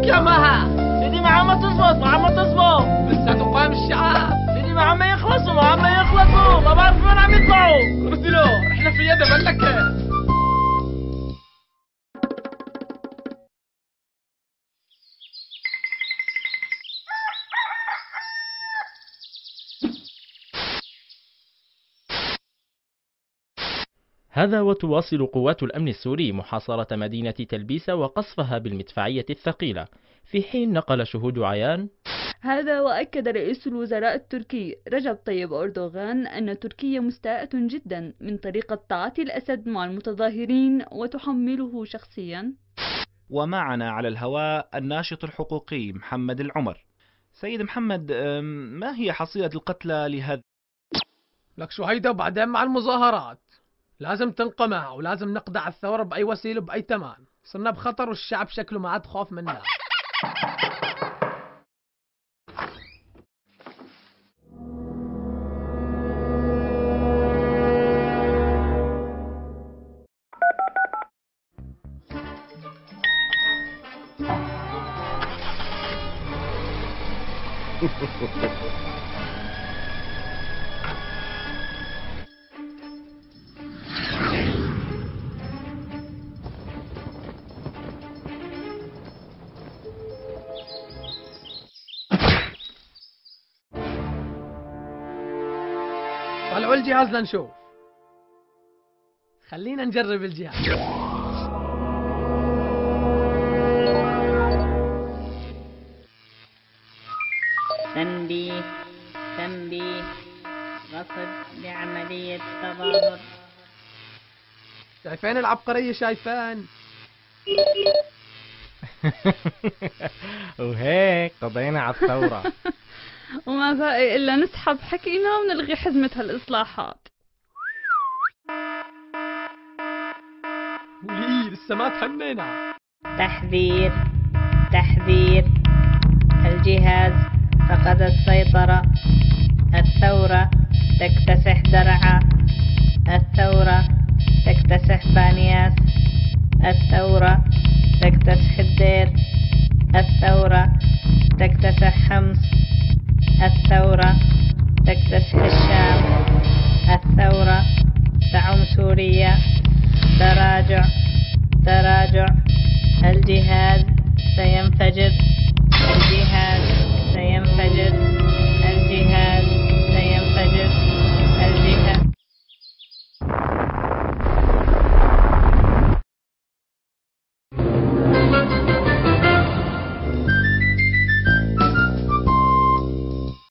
لك يا مها؟ سيدي ما عم تزبط، ما عم تزبط. لسه تقام الشعب. سيدي ما عم يخلصوا، ما عم يخلصوا، ما بعرف وين عم يطلعوا. ارسلوا، احنا في يده بلك. هذا وتواصل قوات الأمن السوري محاصرة مدينة تلبيسة وقصفها بالمدفعية الثقيلة، في حين نقل شهود عيان. هذا وأكد رئيس الوزراء التركي رجب طيب أردوغان أن تركيا مستاءة جدا من طريقة تعاطي الأسد مع المتظاهرين وتحمله شخصيا. ومعنا على الهواء الناشط الحقوقي محمد العمر. سيد محمد، ما هي حصيلة القتلى لهذا؟ لك شو هيدا وبعدين مع المظاهرات لازم تنقمع ولازم نقضي على الثورة بأي وسيلة وبأي ثمن. صرنا بخطر والشعب شكله ما عاد خوف منا. طلعوا الجهاز لنشوف. خلينا نجرب الجهاز. تنبيه تنبيه، رصد لعملية تظاهر. شايفين العبقرية؟ شايفين؟ وهيك قضينا على الثورة. وما باقي إلا نسحب حكينا ونلغي حزمة هالإصلاحات. وليه لسه ما تهنينا؟ تحذير تحذير، الجهاز فقد السيطرة. الثورة تكتسح درعا، الثورة تكتسح بانياس، الثورة تكتسح الدير، الثورة تكتسح حمص، الثورة تكتسح الشام، الثورة تعم سوريا. تراجع تراجع، الجهاز سينفجر، الجهاز